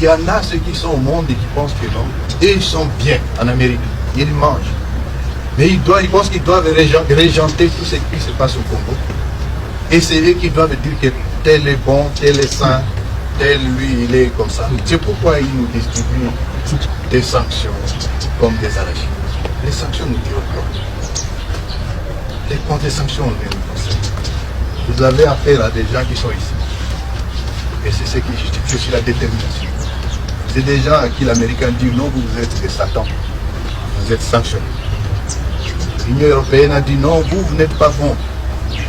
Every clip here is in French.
y en a ceux qui sont au monde et qui pensent que non. Et ils sont bien en Amérique. Ils mangent. Mais ils pensent qu'ils doivent régenter tout ce qui se passe au Congo. Et c'est eux qui doivent dire que tel est bon, tel est sain, tel lui il est comme ça. C'est pourquoi ils nous distribuent des sanctions comme des arachides. Les sanctions nous tirent quoi? Les sanctions nous concernent. Vous avez affaire à des gens qui sont ici. Et c'est ce qui justifie la détermination. C'est des gens à qui l'Américain dit non, vous êtes des Satan. Vous êtes sanctionnés. L'Union européenne a dit non, vous n'êtes pas bon.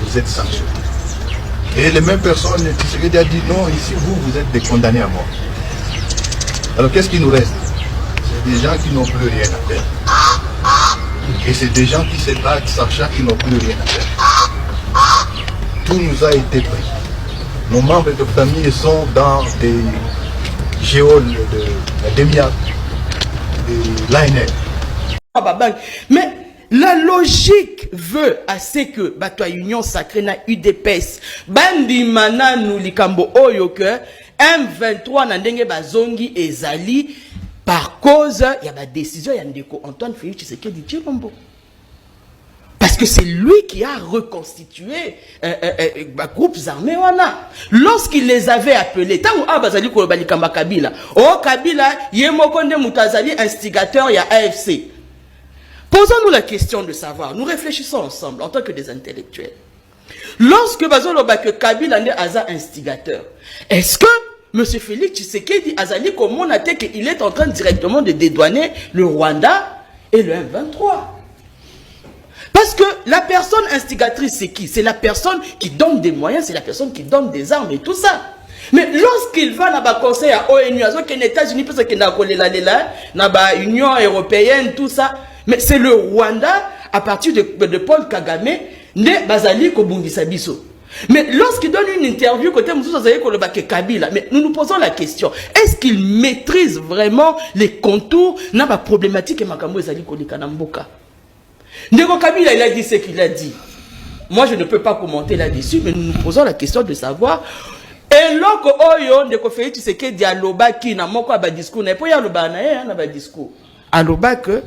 Vous êtes sanctionnés. Et les mêmes personnes, Tshisekedi a dit non, ici vous êtes des condamnés à mort. Alors qu'est-ce qui nous reste? C'est des gens qui n'ont plus rien à faire. Et c'est des gens qui se battent sachant qu'ils n'ont plus rien à faire. Tout nous a été pris. Nos membres de famille sont dans des géoles de demi-arc, de l'ANR. Mais la logique veut assez que la Union sacrée na UDPS bandi mana nous likambo oyo que M23 na ndenge bazongi ezali par cause il y a la décision ya ndeko Antoine Félix Tshisekedi Tshilombo. Parce que c'est lui qui a reconstitué groupes armés wana. Lorsqu'il les avait appelés, tant abazali ko balikamba Kabila, oh Kabila yemokonde mutazali instigateur ya AFC. Posons-nous la question de savoir, nous réfléchissons ensemble en tant que des intellectuels. Lorsque bazoloba que Kabila n'est pas instigateur, est-ce que M. Félix Tshisekedi Azali Komona qu'il est en train directement de dédouaner le Rwanda et le M23? Parce que la personne instigatrice, c'est qui? C'est la personne qui donne des moyens, c'est la personne qui donne des armes et tout ça. Mais lorsqu'il va dans le conseil à ONU, à les États-Unis, parce qu'il dans l'Union européenne, tout ça, mais c'est le Rwanda, à partir de Paul Kagame, né Bazali Kobundisa Biso. Mais lorsqu'il donne une interview côté Kabila, mais nous nous posons la question, est-ce qu'il maîtrise vraiment les contours de la problématique et Makambo Ezali Kolikanamboka? Ndeko Kabila, il a dit ce qu'il a dit. Moi, je ne peux pas commenter là-dessus, mais nous nous posons la question de savoir. Et loko oyo ndeko Félix Tshisekedi aloba ki na moko ba discours na po ya loba na na ba discours. Aloba que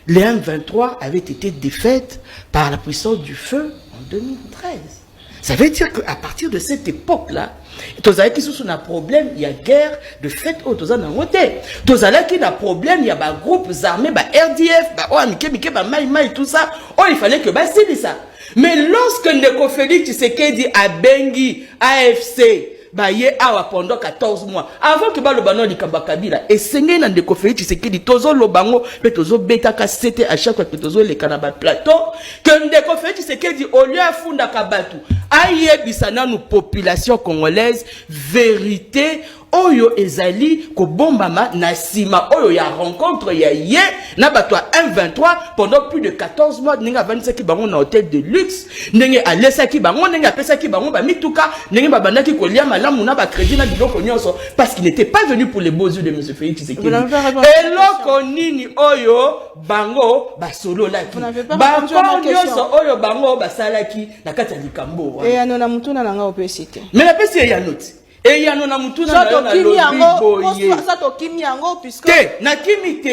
les M23 avaient été défaites par la puissance du feu en 2013. Ça veut dire qu'à partir de cette époque-là, tozala qui sont un problème, il y a guerre de fait au tozala na wote. Tozala qui a problème, il y a des groupes armés, RDF, Mike, Maï, tout ça. Oh, il fallait que c'est ça. Mais lorsque Ndeko Félix Tshisekedi a bengi AFC, ye awa pendant 14 mois avant que le banon likamba Kabila et sengé na Ndeko Félix Tshisekedi tozo lobango pe tozo beta ka c'était à chaque fois que tozo le kanaba plateau que Ndeko Félix Tshisekedi au lieu afunda kabatu ayebisa na nous population congolaise vérité oyo ezali ko bombama na sima oyo ya rencontre ya ye na batwa M23 pendant plus de 14 mois ninga 25 bango na hôtel de luxe ndenge alesa ki bango ndenge apesa ki bango ba mituka ndenge babandaki ko lia malamu na ba crédit na biloko nyonso parce qu'il n'était pas venu pour les beaux yeux de M. Félix Tshisekedi et loko nini oyo bango ba solo la ki bango nyonso oyo bango ba salaki na kati ya likambo et anona mutuna nanga opesite mais la pesi ya note. Et il y a non amutuna na lobby ça to kimi yango puisque te na kimi te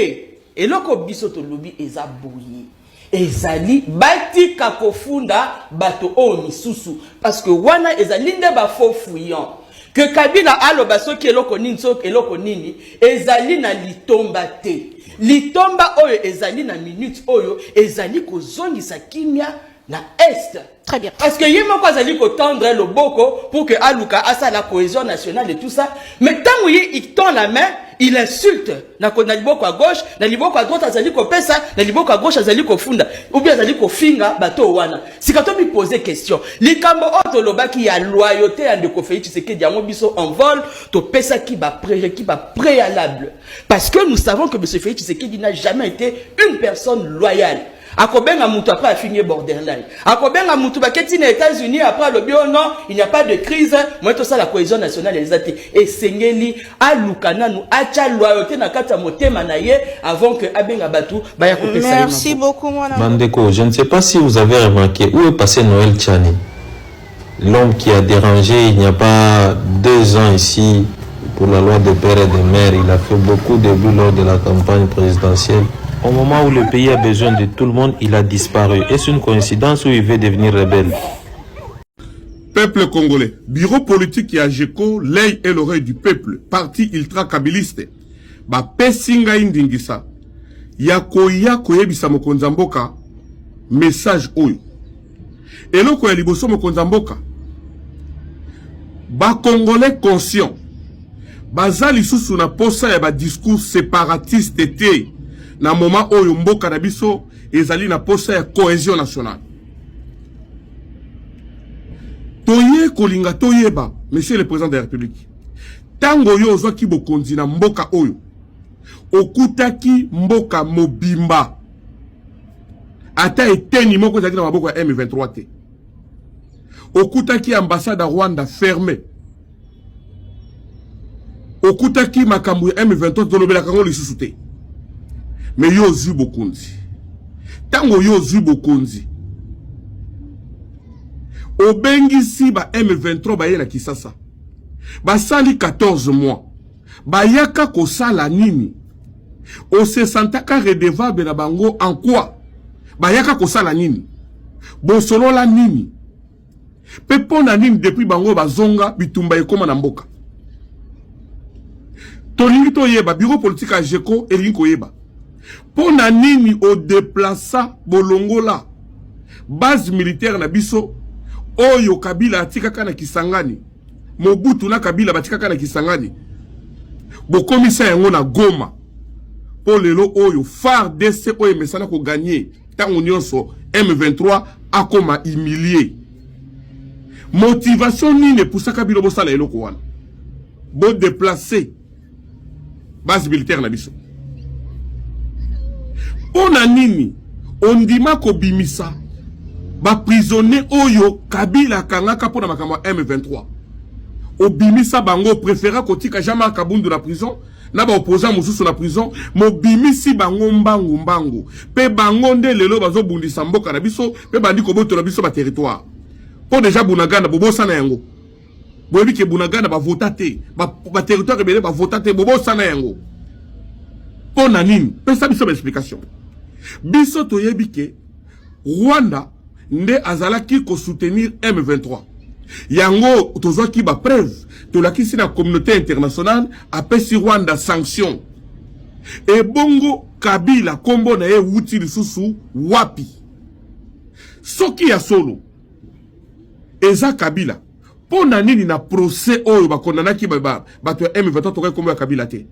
et loko biso to lobby eza boyi ezali bati kakofunda bato o misusu parce que wana ezali nde ba faux fouillant que Kabila aloba soki eloko nini soki eloko nini ezali na litomba te litomba oyo ezali na minute oyo ezali kozongisa kimia na est. Très bien. Parce que yémo ko azali ko tendre le boko pour que aluka asa la cohésion nationale et tout ça. Mais tant il tend la main, il insulte na liboko à gauche, na liboko à droite azali ko pesa, na liboko à gauche azali ko funda, ou bien azali ko finga bato wana. Si quand on me poser question, likambo oto loba ki ya loyauté en de ko fait Tshisekedi yango biso en vol, to pesa ki ba préalable. Parce que nous savons que M. Félix Tshisekedi n'a jamais été une personne loyale. Akobenga mutu après a fini borderline. Akobenga mutu baketi na États-Unis après le bio non, il n'y a pas de crise, moi tout ça la cohésion nationale exacte et sengeli alukana nous acha loyauté na kata motema na ye avant que abenga batu baya ko pesa. Merci beaucoup mon ami. Mandeko, je ne sais pas si vous avez remarqué où est passé Noël Tchani. L'homme qui a dérangé il n'y a pas 2 ans ici pour la loi des pères et des mères. Il a fait beaucoup de vues lors de la campagne présidentielle. Au moment où le pays a besoin de tout le monde, il a disparu. Est-ce une coïncidence ou il veut devenir rebelle? Peuple congolais, bureau politique ya JECO, l'œil et l'oreille du peuple, parti ultra-kabiliste, ba pesinga indingisa, ya koyebisa mokonzi mboka, message oyo. Eloko ya liboso mokonzi mboka, ba congolais conscient, baza lisusu na posa ya ba discours séparatiste te, na moment oyo mboka na biso, ezali na posa ya cohésion nationale. Toye kolinga toyeba, monsieur le président de la République. Tango yo ozwaki bokonzi na mboka oyo. Okutaki mboka mobimba. Ata eteni moko ezaki na maboko ya M23 te. Okutaki ambassade à Rwanda fermée. Okutaki makambo ya M23 tolobela kango lisusu te. Mais yo ozwi bokonzi. Tango yo ozwi bokonzi. Obengisi ba M23 baye na Kisasa. Basali 14 mois. Bayaka kosala nini? O se sentaka redevable na bango en quoi? Bayaka kosala nini? Bosolola nini? Pepona nini depuis bango bazonga bitumba ekoma na mboka? Tolingi toyeba bureau politique à JECO elingi koyeba. Pona nini o déplaça bolongola base militaire na biso Oyo Kabila atikaka na Kisangani. Mobutu na Kabila batikaka na Kisangani. Bokomisa yango na Goma. Po lelo oyo FARDC oyo mesana ko gagner. Tango nyonso M23 akoma humilié. Motivation nini pour ça Kabila bosala eloko wana. Bo déplacer base militaire na biso. Pona nini ondima ko bimisa ba prisonnier oyo Kabila kangaka pona makamwa M23. Obimisa bango préféra kotika Jean-Marc Kabundu na prison, na ba opposant mususu na prison, mobimisi bango mbangu. Pe bango nde lelo bazo bundisa mboka na biso, pe bandi ko boto na biso ba territoire. Po déjà Bunagana bobosa na yango. Boyebi ke Bunagana ba votate, ba territoire rebelle ba votate bobosa na yango. Po na nini? Pe sa biso ba explication. Biso toyebi ke Rwanda nde azalaki ko soutenir M23. Yango tozoki ba preuve to la kisi na communauté internationale apesi Rwanda sanction. E bongo Kabila kombo na ye wuti lisusu wapi. Soki ya solo eza Kabila pona nini na procès oyo bakondanaki bato ya M23 tokai kombo ya Kabila te.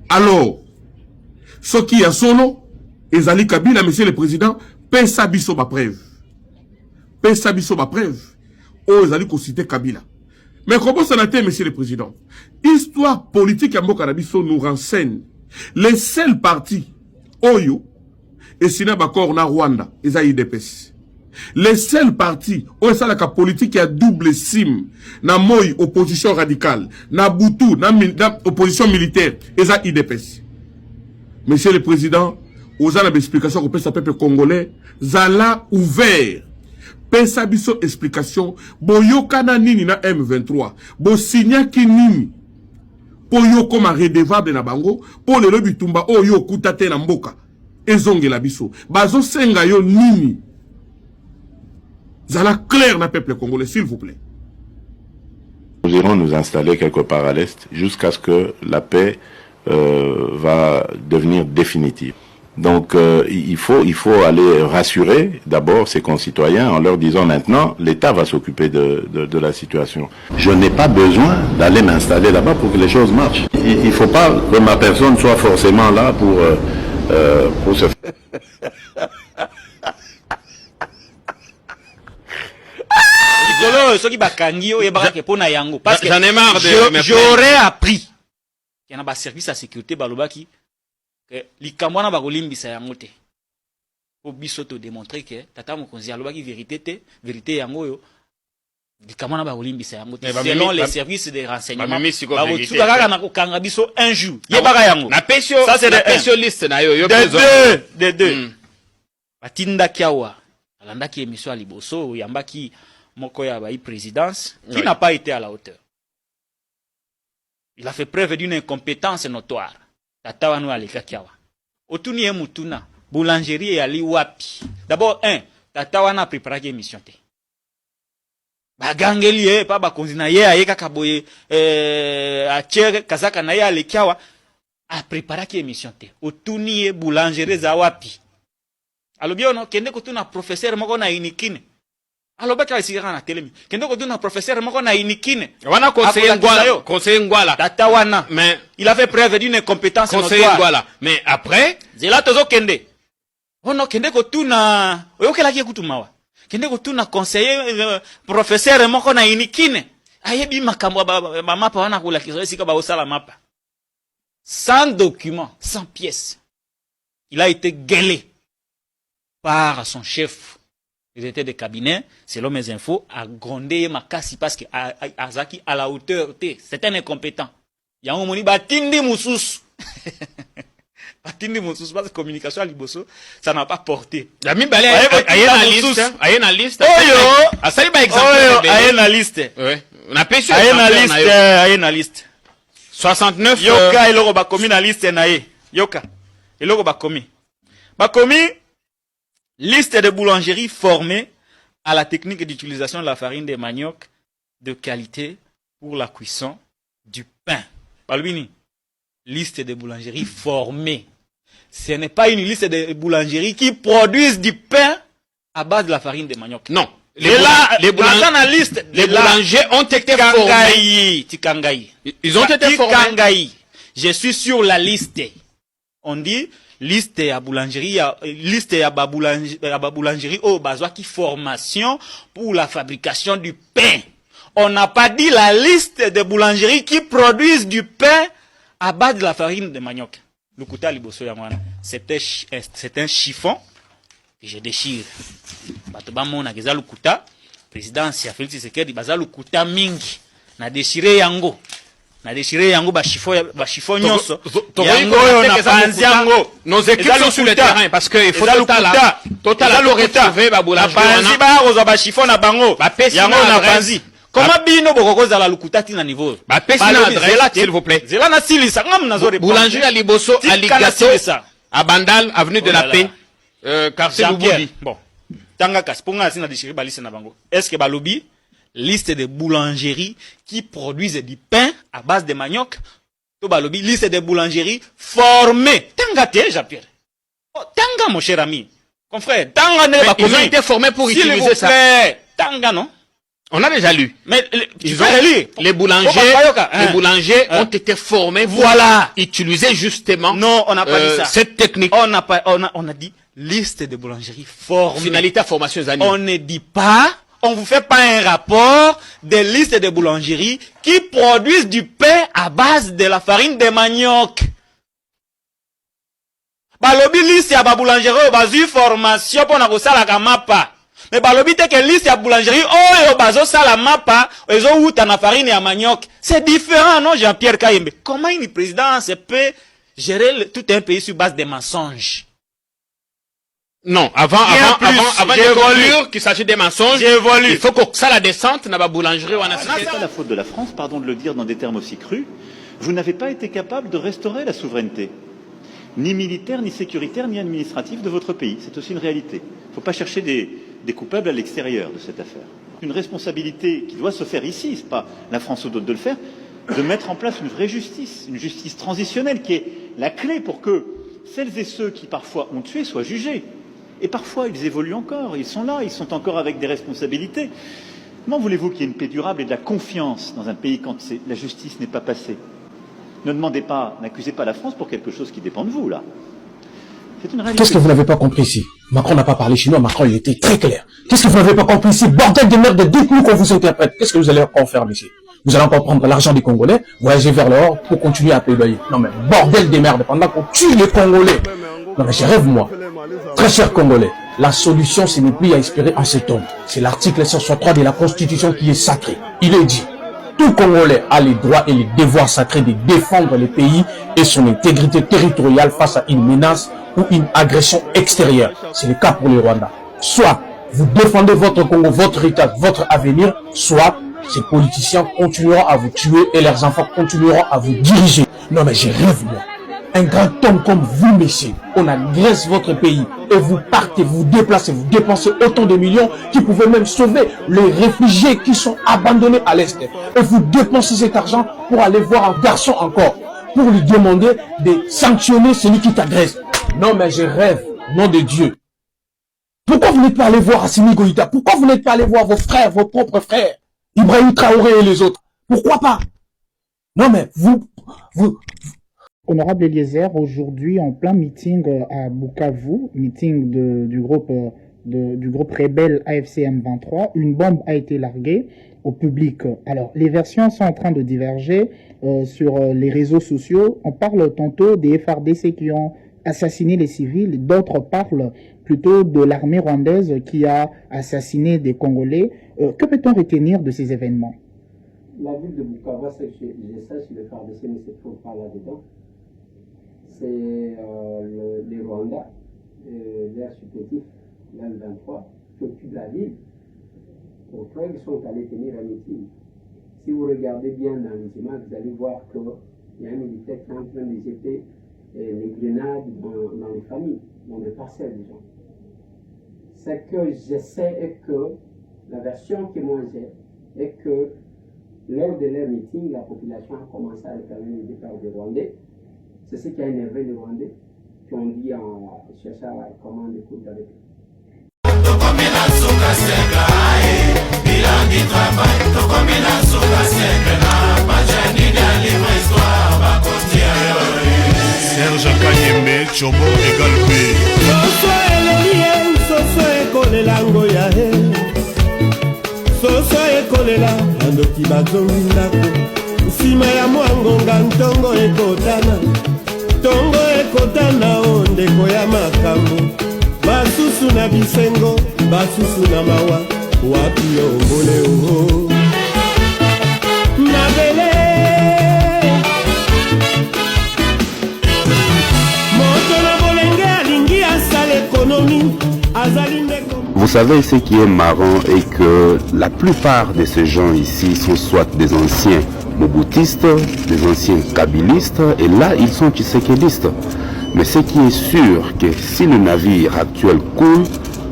Alors soki ya solo ezali Kabila, monsieur le président, pesa biso ba preuve. Pesa biso ba preuve. Oh, ezali ko citer Kabila. Mais comment ça n'a été, monsieur le président? Histoire politique à Mboka na biso nous renseigne. Les seuls partis Oyo et Sina Bakor na Rwanda, eza IDPS. Les seuls partis oyo ça la politique à double sim na Moi opposition radicale, na Boutou na opposition militaire, eza IDPS. Monsieur le président, aux ana explication ko pesa peuple congolais, zala ouvert. Pesa biso explication, boyokana nini na M23, bo signaki nini, po yo koma redevable na bango, po lelo bitumba oyo kutate na mboka, ezonge la biso, bazo senga yo nini, zala clair na peuple congolais, s'il vous plaît. Nous irons nous installer quelque part à l'Est, jusqu'à ce que la paix va devenir définitive. Donc il faut aller rassurer d'abord ses concitoyens en leur disant maintenant l'État va s'occuper de la situation. Je n'ai pas besoin d'aller m'installer là-bas pour que les choses marchent. Il ne faut pas que ma personne soit forcément là pour se faire. Parce que j'en ai marre j'aurais appris qu'il y a un service à sécurité balobaki likamwana ba kolimbisa yango te po biso to démontrer que tata mokonzi alobaki vérité yango yo likamwana ba kolimbisa yango te selon les services de renseignement ba kotuka kaka na kokanga biso un jour yebaka yango na pesio ça c'est la pesio liste na yo de deux batinda kiawa alanda ki émission à liboso yambaki moko ya ba présidence qui n'a pas été à la hauteur. Il a fait preuve d'une incompétence notoire. Tata wanu alekakiawa. Otuni mutuna. Boulangerie ali wapi. D'abord, tata wana a préparé émission te. Bagangeli pa bakonzi na ye ayeka kaboye a tiere kazaka na ye alekiawa a préparé émission te. Otuni boulangerie za wapi. Alobi ono kende kotuna professeur moko na inikine. Aloba ka isikaka na telemi. Kende kotuna professeur moko na inikine. Wana conseiller Ngwala. Tata wana. Mais il a fait preuve d'une incompétence notoire. Ngwala. Mais après, zela tozo kende. Ono kende kotuna oyokela ki kutumawa. Kende kotuna conseiller professeur moko na inikine. Ayebi makambo ba mapa wana kula kizo sika ba osala mapa. Sans document, sans pièce. Il a été gueulé par son chef de cabinet, selon mes infos, a grondé Makasi parce que Azaki à la hauteur, c'est un incompétent. Il y a un moni batindi moussous. Batindi moussous, parce que communication à Liboso, ça n'a pas porté. La mi balé ayena liste. Oyo, asali ba exemple. Ayena liste. Ouais. On a pêché ayena liste. 69 yoka eloko ba komi na liste na ye. Yoka. Eloko ba komi. Ba komi liste de boulangeries formées à la technique d'utilisation de la farine de manioc de qualité pour la cuisson du pain. Balbini, liste de boulangeries formées. Ce n'est pas une liste de boulangeries qui produisent du pain à base de la farine de manioc. Non. Les boulangers ont été formés. Ils ont été formés. Je suis sur la liste. On dit liste à boulangerie, liste à boulangerie au besoin qui formation pour la fabrication du pain. On n'a pas dit la liste de boulangeries qui produisent du pain à base de la farine de manioc. Lukuta liboso ya mwana. C'est un chiffon que je déchire. Batoba mona keza lukuta. Président Sia Félix Tshisekedi baza lukuta mingi. Na déchiré yango. Na déchiré yango ba chiffon nyonso. Yango na panzi yango. Nos équipes sont sur le terrain parce que il faut total retrouver ba boulanger wana. Panzi ba roza ba chiffon na bango. Yango na panzi. Comment bino boko za la lukuta tina niveau? Ba pesi na adresse s'il vous plaît. Zela na silisa ngam na zore. Boulanger à Liboso à Ligato à Bandal avenue de la Paix. Quartier Lubudi. Bon. Tanga kasponga sina déchiré ba liste na bango. Est-ce que ba lobby liste de boulangeries qui produisent du pain à base de manioc? To ba lobby liste de boulangeries formées. Tanga te Jean-Pierre. Oh, tanga mon cher ami. Confrère, tanga ne ba ils ont été formés pour utiliser ça. Tanga non? On a déjà lu. Mais les boulangers ont été formés pour utiliser justement non, on n'a pas dit ça. Cette technique. On a dit liste de boulangeries formées. Finalité formation années. On ne dit pas, on vous fait pas un rapport des listes de boulangeries qui produisent du pain à base de la farine de manioc. Balobi liste ya ba boulangerie bazu formation pour na kosala kamapa. Mais balobi te que liste ya boulangerie oyo bazo sala mapa ezo uta na farine ya manioc. C'est différent non Jean-Pierre Kayembe. Comment une présidence peut gérer tout un pays sur base de mensonges? Non, avant de conclure qu'il s'agit des mensonges, il faut que ça la descente n'a pas boulangerie ou c'est pas la faute de la France, pardon de le dire dans des termes aussi crus. Vous n'avez pas été capable de restaurer la souveraineté, ni militaire, ni sécuritaire, ni administrative de votre pays. C'est aussi une réalité. Il ne faut pas chercher des coupables à l'extérieur de cette affaire. Une responsabilité qui doit se faire ici, c'est pas la France ou d'autres de le faire, de mettre en place une vraie justice, une justice transitionnelle qui est la clé pour que celles et ceux qui parfois ont tué soient jugés. Et parfois, ils évoluent encore, ils sont là, ils sont encore avec des responsabilités. Comment voulez-vous qu'il y ait une paix durable et de la confiance dans un pays quand la justice n'est pas passée? Ne demandez pas, n'accusez pas la France pour quelque chose qui dépend de vous, là. C'est une réalité. Qu'est-ce que vous n'avez pas compris ici? Macron n'a pas parlé chinois, Macron, il était très clair. Qu'est-ce que vous n'avez pas compris ici? Bordel de merde, dites-nous qu'on vous interprète. Qu'est-ce que vous allez encore faire ici? Vous allez encore prendre l'argent des Congolais, voyager vers l'or pour continuer à plaidoyer. Non mais, bordel de merde, pendant qu'on tue les Congolais. Non mais, je rêve, moi. Très chers Congolais, la solution, ce n'est plus à espérer en cet homme. C'est l'article 163 de la Constitution qui est sacré. Il est dit, tout Congolais a les droits et les devoirs sacrés de défendre le pays et son intégrité territoriale face à une menace ou une agression extérieure. C'est le cas pour le Rwanda. Soit vous défendez votre Congo, votre héritage, votre avenir, soit ces politiciens continueront à vous tuer et leurs enfants continueront à vous diriger. Non mais je rêve moi. Un grand homme comme vous, messieurs, on agresse votre pays et vous partez, vous déplacez, vous dépensez autant de millions qui pouvaient même sauver les réfugiés qui sont abandonnés à l'Est. Et vous dépensez cet argent pour aller voir un garçon encore, pour lui demander de sanctionner celui qui t'agresse. Non mais je rêve, nom de Dieu. Pourquoi vous n'êtes pas allé voir Assimi Goïta? Pourquoi vous n'êtes pas allé voir vos frères, vos propres frères, Ibrahim Traoré et les autres? Pourquoi pas? Non mais vous... Honorable Eliezer, aujourd'hui en plein meeting à Bukavu, meeting du groupe rebelle AFC M23, une bombe a été larguée au public. Alors les versions sont en train de diverger sur les réseaux sociaux. On parle tantôt des FARDC qui ont assassiné les civils, d'autres parlent plutôt de l'armée rwandaise qui a assassiné des Congolais. Que peut-on retenir de ces événements? La ville de Bukavu, c'est que je sache, le FARDC ne se trouve pas là-dedans. C'est les Rwandais, l'air supplétif, l'M23, qui occupent la ville. Au frère, ils sont allés tenir un meeting. Si vous regardez bien dans les images, vous allez voir qu'il y a un militaire qui est en train de jeter les grenades dans les familles, dans les parcelles des gens. Ce que je sais est que la version que moi j'ai est que lors de leur meeting, la population a commencé à réclamer le départ des Rwandais. C'est ce qui a énervé les Rwandais qui ont dit en cherchant comment les coups avec eux. Serge Kanyembe, Chobo égal B. Soso eleli soso ekolela ngoya he. Soso ekolela andoki bazongi ndako. Nsima ya mwangonga ntongo ekotana. Tongo ekotana o ndeko ya makambo. Basusu na bisengo, basusu na mawa. Wapi ombole oho. Mabele. Vous savez, ce qui est marrant est que la plupart de ces gens ici sont soit des anciens mobutistes, des anciens kabylistes, et là ils sont tshisekidistes. Mais ce qui est sûr, que si le navire actuel coule,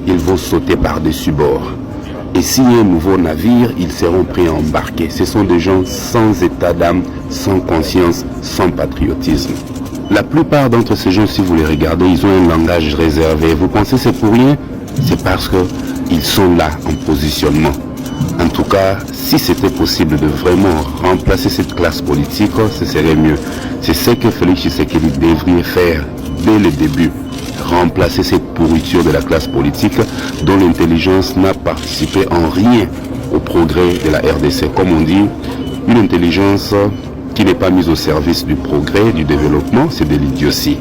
ils vont sauter par-dessus bord. Et s'il y a un nouveau navire, ils seront prêts à embarquer. Ce sont des gens sans état d'âme, sans conscience, sans patriotisme. La plupart d'entre ces gens, si vous les regardez, ils ont un langage réservé. Vous pensez que c'est pour rien? C'est parce qu'ils sont là en positionnement. En tout cas, si c'était possible de vraiment remplacer cette classe politique, ce serait mieux. C'est ce que Félix Tshisekedi devrait faire dès le début. Remplacer cette pourriture de la classe politique dont l'intelligence n'a participé en rien au progrès de la RDC. Comme on dit, une intelligence qui n'est pas mise au service du progrès, du développement, c'est de l'idiotie.